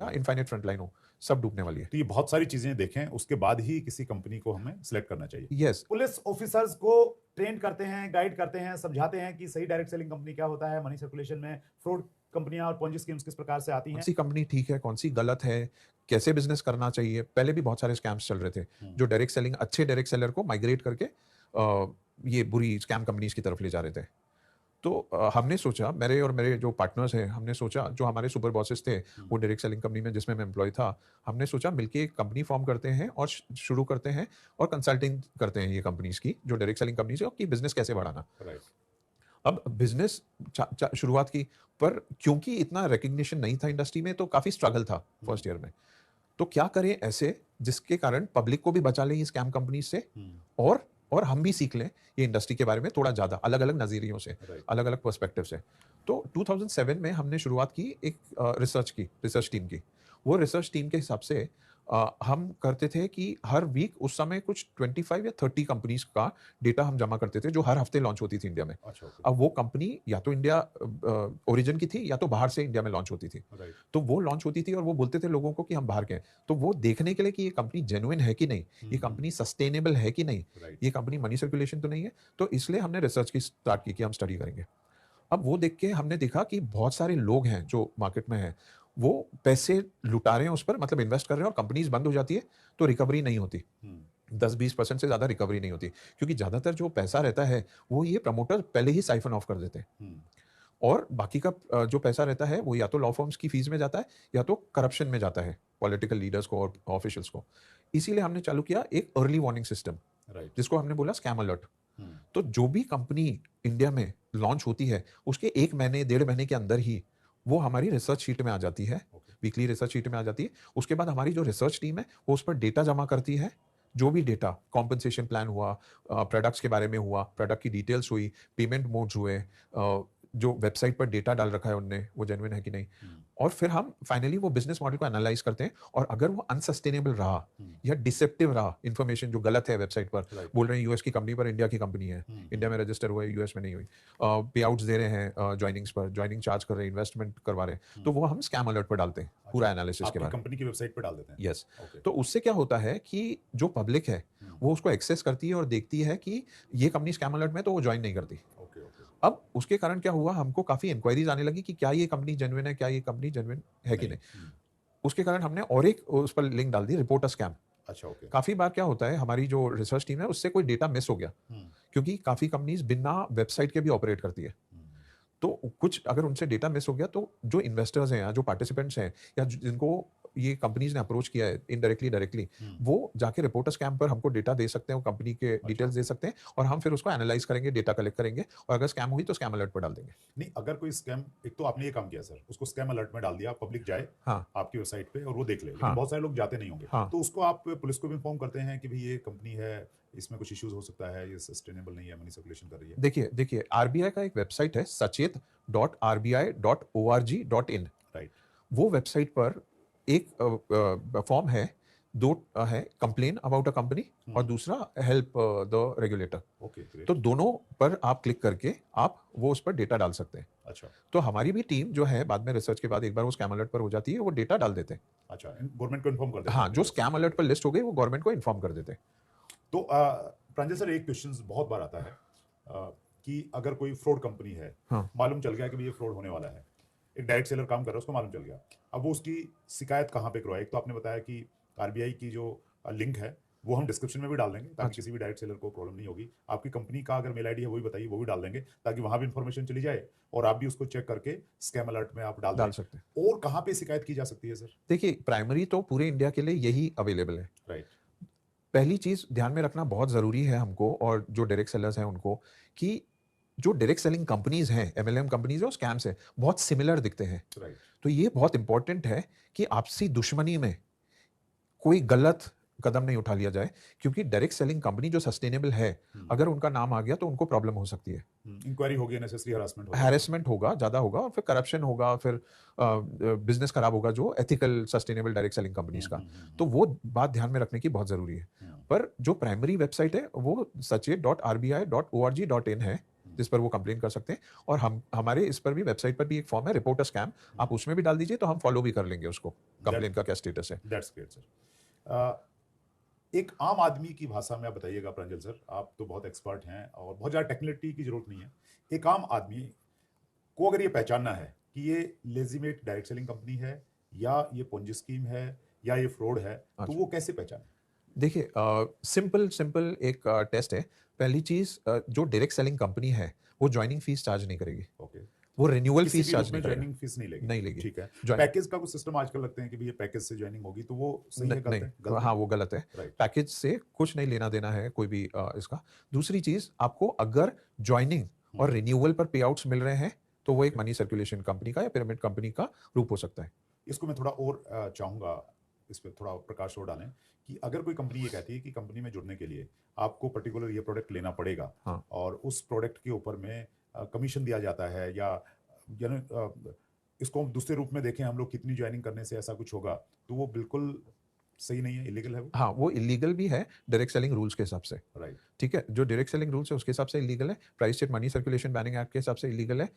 या infinite frontline हो, सब डूबने वाली है। तो ये बहुत सारी चीजें देखें, उसके बाद ही किसी कंपनी को हमें सिलेक्ट करना चाहिए। यस। पुलिस ऑफिसर्स को ट्रेन करते हैं, गाइड करते हैं, समझाते हैं कि सही डायरेक्ट सेलिंग कंपनी क्या होता है, मनी सर्कुलेशन में फ्रॉड कंपनियां और पोंजी स्कीम्स किस प्रकार से आती कौन हैं। सी कंपनी ठीक है, कौन सी गलत है, कैसे बिजनेस करना चाहिए। पहले भी बहुत सारे स्कैम्स चल रहे थे जो डायरेक्ट सेलिंग, अच्छे डायरेक्ट सेलर को माइग्रेट करके ये बुरी स्कैम कंपनीज की तरफ ले जा रहे थे। तो हमने सोचा, मेरे और मेरे जो पार्टनर्स हैं, हमने सोचा, जो हमारे सुपर बॉसेस थे वो डायरेक्ट सेलिंग कंपनी में जिसमें मैं एम्प्लॉय था, हमने सोचा मिलके एक कंपनी फॉर्म करते हैं और शुरू करते हैं और कंसल्टिंग करते हैं ये कंपनीज की, जो डायरेक्ट सेलिंग कंपनीज है, कि बिजनेस कैसे बढ़ाना। राइट। अब बिजनेस शुरुआत की, पर क्योंकि इतना रिकग्निशन नहीं था इंडस्ट्री में, तो काफी स्ट्रगल था फर्स्ट ईयर में। तो क्या करें ऐसे जिसके कारण पब्लिक को भी बचा लें इस स्कैम कंपनी से, और हम भी सीख लें ये इंडस्ट्री के बारे में थोड़ा ज्यादा, अलग अलग नजरियों से, अलग अलग पर्सपेक्टिव से। तो 2007 में हमने शुरुआत की एक रिसर्च टीम की। वो रिसर्च टीम के हिसाब से हम करते थे कि हर वीक उस समय कुछ 25 या 30 कंपनीज का डेटा हम जमा करते थे जो हर हफ्ते लॉन्च होती थी इंडिया में। अच्छा, ओके। अब वो कंपनी या तो इंडिया ओरिजिन की थी या तो बाहर से इंडिया में लॉन्च होती थी। राइट। तो वो लॉन्च होती थी और वो बोलते थे लोगों को कि हम बाहर के हैं। तो वो देखने के लिए कि ये कंपनी जेन्युइन है कि नहीं, ये कंपनी सस्टेनेबल है कि नहीं, राइट। ये कंपनी मनी सर्कुलेशन तो नहीं है। तो इसलिए हमने रिसर्च की स्टार्ट की कि हम स्टडी करेंगे। अब वो देख के हमने देखा कि बहुत सारे लोग हैं जो मार्केट में हैं, वो पैसे लुटा रहे हैं उस पर, मतलब इन्वेस्ट कर रहे हैं, और कंपनीज बंद हो जाती है तो रिकवरी नहीं होती। 10-20% से ज़्यादा रिकवरी नहीं होती, क्योंकि ज़्यादातर जो पैसा रहता है वो ये प्रमोटर पहले ही साइफन ऑफ कर देते हैं, और बाकी का जो पैसा रहता है वो या तो लॉ फर्म्स की फीस में जाता है या तो करप्शन में जाता है, पॉलिटिकल लीडर्स को और ऑफिशियल्स को। इसीलिए हमने चालू किया एक अर्ली वार्निंग सिस्टम, जिसको हमने बोला स्कैम अलर्ट। तो जो भी कंपनी इंडिया में लॉन्च होती है उसके 1 महीने 1.5 महीने के अंदर ही वो हमारी रिसर्च शीट में आ जाती है, वीकली रिसर्च शीट में आ जाती है। उसके बाद हमारी जो रिसर्च टीम है वो उस पर डेटा जमा करती है, जो भी डेटा, कॉम्पनसेशन प्लान हुआ, प्रोडक्ट्स के बारे में हुआ, प्रोडक्ट की डिटेल्स हुई, पेमेंट मोड्स हुए, जो वेबसाइट पर डेटा डाल रखा है उनने वो जेन्युइन है कि नहीं, और फिर हम फाइनली वो बिजनेस मॉडल को एनालाइज करते हैं। और अगर वो अनसस्टेनेबल रहा या डिसेप्टिव रहा, इंफॉर्मेशन जो गलत है वेबसाइट पर, बोल रहे हैं यूएस की कंपनी पर इंडिया की कंपनी है, इंडिया में रजिस्टर हुआ है, यूएस में नहीं हुई, पे आउट्स दे रहे हैं ज्वाइनिंग्स पर, ज्वाइनिंग चार्ज कर रहे हैं, इन्वेस्टमेंट करवा रहे हैं, तो वो हम स्कैम अलर्ट पर डालते हैं, पूरा एनालिसिस के बाद कंपनी की वेबसाइट पर डाल देते हैं। यस। तो उससे क्या होता है कि जो पब्लिक है वो उसको एक्सेस करती है और देखती है कि ये कंपनी स्कैम अलर्ट में, तो वो ज्वाइन नहीं करती। अब उसके कारण क्या हुआ, हमको काफी इंक्वायरीज आने लगी कि क्या ये कंपनी जेन्युइन है, क्या ये कंपनी जेन्युइन है कि नहीं। उसके कारण हमने और एक उस पर लिंक डाल दी, रिपोर्ट अ स्कैम। अच्छा, ओके। काफी बार क्या होता है, हमारी जो रिसर्च टीम है उससे कोई डेटा मिस हो गया, क्योंकि काफी कंपनीज बिना वेबसाइट के भी ऑपरेट करती है। तो कुछ अगर उनसे डेटा मिस हो गया, तो जो इन्वेस्टर्स हैं या जो पार्टिसिपेंट्स हैं या जिनको ये कंपनीज ने अप्रोच किया है इनडायरेक्टली डायरेक्टली, वो जाके रिपोर्टर स्कैम पर हमको डेटा दे सकते हैं, कंपनी के डिटेल्स दे सकते हैं, और हम फिर उसको एनालाइज करेंगे, डेटा कलेक्ट करेंगे, और अगर स्कैम हुई तो स्कैम अलर्ट पर डाल देंगे। नहीं, अगर कोई स्कैम, एक तो आपने ये काम किया सर, उसको स्कैम अलर्ट में डाल दिया, पब्लिक जाए हाँ आपकी वेबसाइट पे और वो देख ले, लेकिन हाँ बहुत सारे लोग जाते नहीं होंगे, हाँ। तो उसको आप पुलिस को भी इन्फॉर्म करते हैं कि भाई ये कंपनी है, इसमें कुछ इश्यूज हो सकता है, ये सस्टेनेबल नहीं है, मनी सर्कुलेशन कर रही है। देखिए आरबीआई का एक वेबसाइट है, sachet.rbi.org.in। राइट। वो वेबसाइट पर एक फॉर्म है, दो है, कंप्लेन अबाउट अ कंपनी और दूसरा help the regulator. Okay, great. तो दोनों पर आप क्लिक करके आप वो उस पर डेटा डाल सकते हैं। अच्छा। तो हमारी भी टीम जो है, बाद में रिसर्च के बाद एक बार वो स्कैम अलर्ट पर हो जाती है, वो डेटा डाल देते हैं। अच्छा, गवर्नमेंट को इन्फॉर्म कर देते हैं हाँ, अपनी जो तरफ से। स्कैम अलर्ट पर लिस्ट हो गई वो गवर्नमेंट को इन्फॉर्म कर देते हैं। तो प्रांजल सर, एक क्वेश्चन बहुत बार आता है कि अगर कोई फ्रॉड कंपनी है, हाँ मालूम चल गया कि भाई ये फ्रॉड होने वाला है, एक डायरेक्ट सेलर काम कर रहा है, उसको मालूम चल गया, अब वो उसकी शिकायत कहाँ पे करवाए। एक तो आपने बताया कि आरबीआई की जो लिंक है वो हम डिस्क्रिप्शन में भी डाल देंगे, ताकि अच्छा। किसी भी डायरेक्ट सेलर को प्रॉब्लम नहीं होगी। आपकी कंपनी का अगर मेल आईडी है वो भी बताइए, वो भी डाल देंगे, ताकि वहां भी इंफॉर्मेशन चली जाए और आप भी उसको चेक करके स्कैम अलर्ट में आप डाल डाल दें। सकते हैं। और कहाँ पे शिकायत की जा सकती है सर? देखिए, प्राइमरी तो पूरे इंडिया के लिए यही अवेलेबल है। राइट। पहली चीज ध्यान में रखना बहुत जरूरी है हमको, और जो डायरेक्ट सेलर्स हैं उनको, कि जो डायरेक्ट सेलिंग कंपनीज हैं, एमएलएम कंपनीज है और स्कैम्स है, बहुत सिमिलर दिखते हैं। राइट। तो ये बहुत इंपॉर्टेंट है कि आपसी दुश्मनी में कोई गलत कदम नहीं उठा लिया जाए, क्योंकि डायरेक्ट सेलिंग कंपनी जो सस्टेनेबल है, अगर उनका नाम आ गया तो उनको प्रॉब्लम हो सकती है। इंक्वायरी होगी, अननेसेसरी हरासमेंट होगा, हैरेसमेंट होगा, ज्यादा होगा, और फिर करप्शन होगा, फिर बिजनेस खराब होगा जो ethical sustainable direct selling companies का। तो वो बात ध्यान में रखने की बहुत जरूरी है। पर जो प्राइमरी वेबसाइट है वो sachet.rbi.org.in है, जिस पर वो कंप्लेन कर सकते हैं। और हम हमारे इस पर भी वेबसाइट पर भी एक फॉर्म है रिपोर्ट अ स्कैम, आप उसमें भी डाल दीजिए तो हम फॉलो भी कर लेंगे उसको, कंप्लेन का क्या स्टेटस है। That's great sir. एक आम आदमी की भाषा में आप बताइएगा प्रांजल सर, आप तो बहुत एक्सपर्ट हैं और बहुत ज़्यादा टेक्निकलिटी की जरूरत नहीं है। एक आम आदमी को अगर ये पहचानना है कि ये लेजिमेट डायरेक्ट सेलिंग कंपनी है या ये पोंजी स्कीम है या ये फ्रॉड है, तो वो कैसे पहचाने? देखिए सिंपल सिंपल एक टेस्ट है। पहली चीज़ जो डायरेक्ट सेलिंग कंपनी है, वो जॉइनिंग फीस चार्ज नहीं करेगी, ओके, वो रिन्यूअल किसी फीस भी चार्ज रूप में नहीं करेगा। ज्वाइनिंग फीस नहीं लेगी। नहीं लेगी। ठीक है। जॉइन पैकेज का कुछ सिस्टम आजकल लगते हैं कि भी ये पैकेज से ज्वाइनिंग होगी, तो वो सही है, गलत है? नहीं, हाँ, वो गलत है। राइट। पैकेज से कुछ नहीं लेना देना है कोई भी इसका। दूसरी चीज़, आपको अगर जॉइनिंग और रिन्यूअल पर पे-आउट्स मिल रहे हैं, तो वो एक मनी सर्कुलेशन कंपनी का या पिरामिड कंपनी का रूप हो सकता है। इसको मैं थोड़ा और चाहूँगा, इस पे थोड़ा प्रकाश और डालें कि अगर कोई कंपनी ये कहती है कि कंपनी में जुड़ने के लिए आपको पर्टिकुलर ये प्रोडक्ट लेना पड़ेगा हाँ। और उस प्रोडक्ट के ऊपर में कमीशन दिया जाता है या इसको हम दूसरे रूप में देखें हम लोग, कितनी ज्वाइनिंग करने से ऐसा कुछ होगा, तो वो बिल्कुल सही नहीं है, इलीगल है वो। हाँ, वो इल्लीगल भी है डायरेक्ट सेलिंग रूल्स के हिसाब से। राइट। ठीक है? जो डायरेक्ट सेलिंग रूल्स है उसके हिसाब से इल्लीगल है। Prize chit money circulation banning act के हिसाब से इल्लीगल है।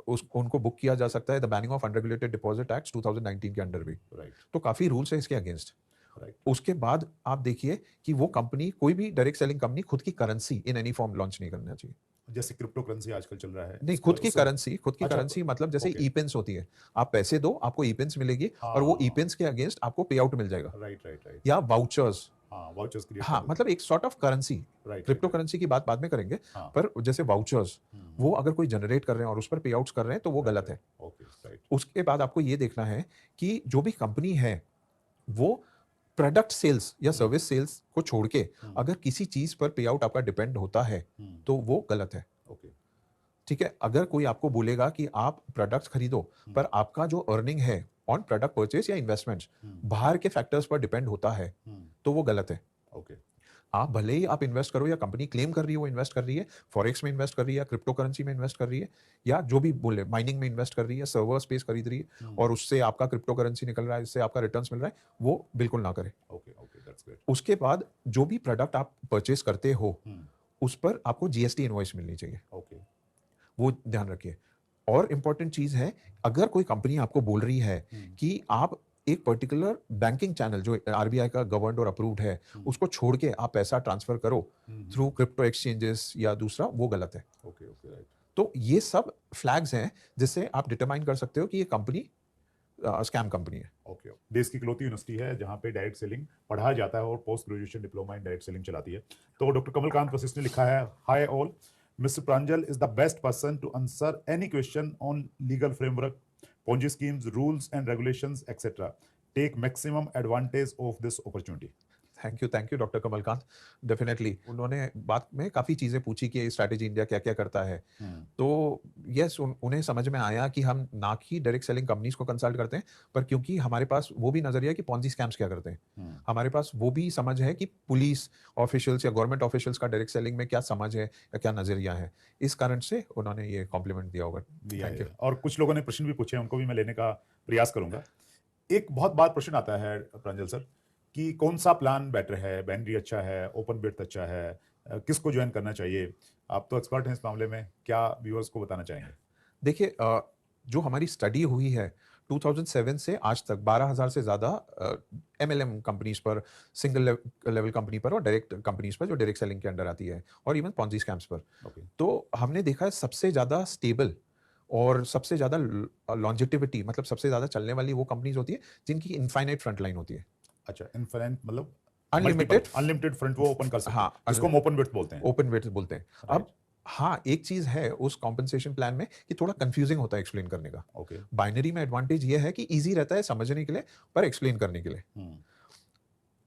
उस उनको बुक किया जा सकता है the banning of unregulated deposit act 2019 के अंडर भी। राइट। तो काफ़ी रूल्स हैं इसके अगेंस्ट। राइट। उसके बाद आप देखिए कि वो कंपनी, कोई भी डायरेक्ट सेलिंग कंपनी खुद की currency in any form launch नहीं करना चाहिए। जैसे क्रिप्टो करेंसी आजकल चल रहा है, नहीं, खुद की अच्छा, करेंसी मतलब जैसे ओके। ई-पिन्स होती है। आप पैसे दो, आपको ई-पिन्स मिलेगी और वो हाँ। ई-पिन्स के अगेंस्ट आपको पे-आउट मिल जाएगा। Right, right, right. या वाउचर्स। हाँ, वाउचर्स क्रिएट कर हाँ, देते मतलब एक सॉर्ट ऑफ करेंसी। हैं। राइट, क्रिप्टो राइट, करेंसी की बात बाद में करेंगे, हाँ। पर जैसे वाउचर्स, हम्म, वो अगर कोई जनरेट कर रहे हैं और उस पर पे-आउट्स कर रहे हैं, तो वो गलत है। Okay, right. उसके बाद आपको ये देखना है कि जो भी कंपनी है, वो प्रोडक्ट सेल्स या सर्विस सेल्स को छोड़ के अगर किसी चीज़ पर पे-आउट आपका डिपेंड होता है, तो वो गलत है। ओके। ठीक है? अगर कोई आपको बोलेगा कि आप प्रोडक्ट्स खरीदो, पर आपका जो अर्निंग है ऑन प्रोडक्ट परचेज़ या इन्वेस्टमेंट्स बाहर के फैक्टर्स पर डिपेंड होता है, तो वो गलत है। ओके। आप भले ही आप इन्वेस्ट करो या कंपनी क्लेम कर रही है वो इन्वेस्ट कर रही है, फॉरेक्स में इन्वेस्ट कर रही है या क्रिप्टो करेंसी में इन्वेस्ट कर रही है या जो भी बोले माइनिंग में इन्वेस्ट कर रही है, सर्वर स्पेस खरीद रही है और उससे आपका क्रिप्टो करेंसी निकल रहा है, इससे आपका रिटर्न्स मिल रहा है, वो बिल्कुल ना करें। Okay, okay, that's great. उसके बाद जो भी प्रोडक्ट आप परचेज़ करते हो, उस पर आपको जीएसटी इनवॉइस मिलनी चाहिए। ओके। वो ध्यान रखिए। और इम्पोर्टेंट चीज़ है, अगर कोई कंपनी आपको बोल रही है कि आप एक पर्टिकुलर बैंकिंग चैनल जो आरबीआई का गवर्न्ड और अप्रूव्ड है, उसको छोड़ के आप पैसा ट्रांसफर करो थ्रू क्रिप्टो एक्सचेंजेस या दूसरा, वो गलत है। Okay, okay, right. तो ये सब फ्लैग्स हैं जिससे आप डिटरमाइन कर सकते हो कि ये कंपनी स्कैम कंपनी है। ओके। देश की इकलौती यूनिवर्सिटी है जहाँ पे डायरेक्ट सेलिंग पढ़ाया जाता है और post graduation diploma in direct selling चलाती है। तो डॉक्टर कमलकांत वशिष्ठ ने लिखा है, hi all, mister Pranjal is the best person to answer any question on legal framework, Ponzi schemes, rules and regulations, etc. Take maximum advantage of this opportunity. Thank you doctor Kamalkant. Definitely उन्होंने बात में काफ़ी चीज़ें पूछी कि स्ट्रैटेजी इंडिया क्या-क्या करता है। तो यस, उन्हें समझ में आया कि हम ना कि डायरेक्ट सेलिंग कंपनीज़ को कंसल्ट करते हैं, पर क्योंकि हमारे पास वो भी नज़रिया है कि पॉन्जी स्कैम्स क्या करते हैं। हमारे पास वो भी समझ है कि पुलिस ऑफिशियल्स या गवर्नमेंट ऑफिशियल्स का डायरेक्ट सेलिंग में क्या समझ है या क्या नज़रिया है। इस कारण से उन्होंने ये कॉम्प्लीमेंट दिया होगा। Thank you. और कुछ लोगों ने प्रश्न भी पूछे, उनको भी मैं लेने का प्रयास करूंगा। एक बहुत बार प्रश्न आता है प्रांजल सर कि कौन सा प्लान बेटर है, बाइनरी अच्छा है, ओपन बिट अच्छा है, किसको ज्वाइन करना चाहिए? आप तो एक्सपर्ट हैं इस मामले में, क्या व्यूअर्स को बताना चाहेंगे? देखिए जो हमारी स्टडी हुई है 2007 से आज तक 12,000 से ज़्यादा एमएलएम कंपनीज पर, सिंगल लेवल कंपनी पर और डायरेक्ट कंपनीज पर जो डायरेक्ट सेलिंग के अंडर आती है और इवन पॉन्जी स्कैम्स पर। ओके। तो हमने देखा है सबसे ज़्यादा स्टेबल और सबसे ज़्यादा लॉन्जेटिविटी, मतलब सबसे ज़्यादा चलने वाली वो कंपनीज होती है जिनकी इनफाइनाइट फ्रंट लाइन होती है। अच्छा, इनफिनिट मतलब अनलिमिटेड। अनलिमिटेड फ्रंट वो ओपन कर सकते हैं, हाँ, जिसको हम ओपन विड्थ बोलते हैं। ओपन वेट बोलते हैं। अब हाँ, एक चीज़ है उस कॉम्पेंसेशन प्लान में कि थोड़ा कंफ्यूजिंग होता है एक्सप्लेन करने का। ओके। बाइनरी में एडवांटेज ये है कि ईज़ी रहता है समझने के लिए, पर एक्सप्लेन करने के लिए।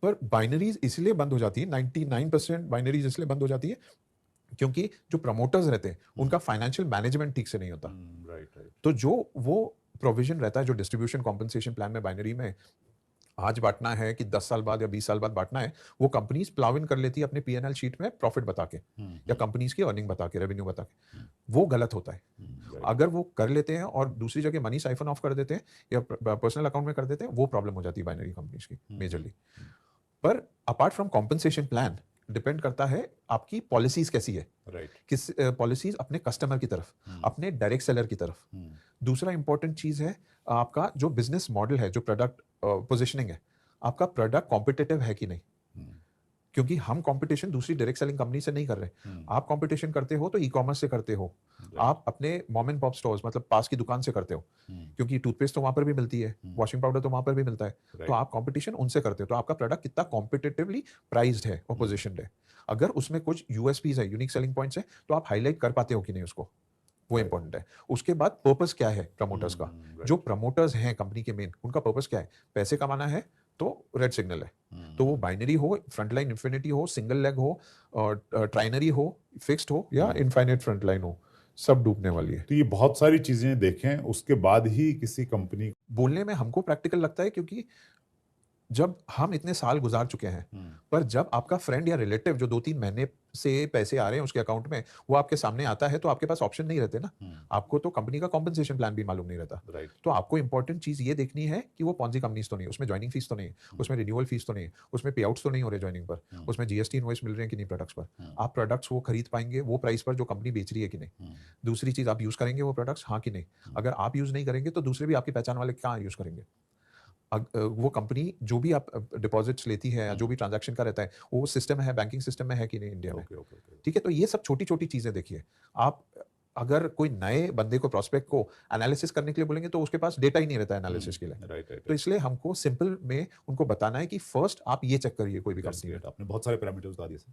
पर बाइनरीज़ इसलिए बंद हो जाती है, 99% बाइनरीज़ इसलिए बंद हो जाती है क्योंकि जो प्रमोटर्स रहते हैं, उनका फाइनेंशियल मैनेजमेंट ठीक से नहीं होता। Right, right. तो जो वो प्रोविज़न रहता है, जो डिस्ट्रीब्यूशन कॉम्पेंसेशन प्लान में बाइनरी में आज बाँटना है कि 10 साल बाद या 20 साल बाद बाँटना है, वो कंपनीज़ प्लाव इन कर लेती है अपने पी&एल शीट में प्रॉफिट बता के या कंपनीज़ की अर्निंग बता के, रेवेन्यू बता के। वो गलत होता है। अगर वो कर लेते हैं और दूसरी जगह मनी साइफन ऑफ कर देते हैं या पर्सनल अकाउंट में कर देते हैं, वो प्रॉब्लम हो जाती है बाइनरी कंपनीज़ की मेजरली। पर apart from compensation plan, depend करता है आपकी पॉलिसीज कैसी है, राइट। किस पॉलिसीज अपने कस्टमर की तरफ, अपने डायरेक्ट सेलर की तरफ। दूसरा इंपॉर्टेंट चीज है आपका जो बिजनेस मॉडल है, जो प्रोडक्ट पोजिशनिंग है, आपका प्रोडक्ट कॉम्पिटिटिव है कि नहीं। क्योंकि हम कंपटीशन दूसरी डायरेक्ट सेलिंग कंपनी से नहीं कर रहे। आप कंपटीशन करते हो तो ई कॉमर्स से करते हो, आप अपने मॉम एंड पॉप स्टोर्स मतलब पास की दुकान से करते हो, क्योंकि टूथपेस्ट तो वहां पर भी मिलती है, वॉशिंग पाउडर तो वहां पर भी मिलता है, तो आप कंपटीशन उनसे करते हो। तो आपका प्रोडक्ट कितना कॉम्पिटिटिवली प्राइस्ड है और पोजिशनड है। अगर उसमें कुछ यूएसपीज है, यूनिक सेलिंग पॉइंट्स है, तो आप हाईलाइट कर पाते हो कि नहीं उसको, वो इंपॉर्टेंट है। उसके बाद पर्पस क्या है प्रमोटर्स का, जो प्रमोटर्स हैं कंपनी के मेन, उनका पर्पस क्या है, पैसे कमाना है तो रेड सिग्नल है। तो वो बाइनरी हो, फ्रंटलाइन इन्फिनिटी हो, सिंगल लेग हो, ट्राइनरी हो, फिक्स्ड हो या इनफाइनाइट फ्रंटलाइन हो, सब डूबने वाली है। तो ये बहुत सारी चीजें देखें उसके बाद ही किसी कंपनी। बोलने में हमको प्रैक्टिकल लगता है क्योंकि जब हम इतने साल गुजार चुके हैं, पर जब आपका फ्रेंड या रिलेटिव जो 2-3 महीने से पैसे आ रहे हैं उसके अकाउंट में, वो आपके सामने आता है, तो आपके पास ऑप्शन नहीं रहते ना। आपको तो कंपनी का कॉम्पेंसेशन प्लान भी मालूम नहीं रहता। राइट। तो आपको इंपॉर्टेंट चीज ये देखनी है कि वो पॉन्जी कंपनीज तो नहीं है, उसमें ज्वाइनिंग फीस तो नहीं है, उसमें रिन्यूअल फीस तो नहीं है, उसमें पे आउट्स तो नहीं हो रहे ज्वाइनिंग पर, उसमें जीएसटी इनवॉइस मिल रहे हैं कि नहीं प्रोडक्ट्स पर, आप प्रोडक्ट्स वो खरीद पाएंगे वो प्राइस पर जो कंपनी बेच रही है कि नहीं। दूसरी चीज, आप यूज करेंगे वो प्रोडक्ट्स, हाँ कि नहीं। अगर आप यूज नहीं करेंगे तो दूसरे भी आपकी पहचान वाले कहाँ यूज करेंगे। वो कंपनी जो भी आप डिपॉजिट्स लेती है या जो भी ट्रांजैक्शन का रहता है, वो सिस्टम है, बैंकिंग सिस्टम में है कि नहीं इंडिया में। Okay okay okay. ठीक है, तो ये सब छोटी छोटी चीजें देखिए। आप अगर कोई नए बंदे को, प्रोस्पेक्ट को एनालिसिस करने के लिए बोलेंगे तो उसके पास डेटा ही नहीं रहता है एनालिसिस के लिए। Right right. तो इसलिए हमको सिंपल में उनको बताना है कि फर्स्ट आप ये चेक करिए कोई भी दैट्स कंपनी में। ग्रेट, आपने बहुत सारे पैरामीटर्स बता दिए सर।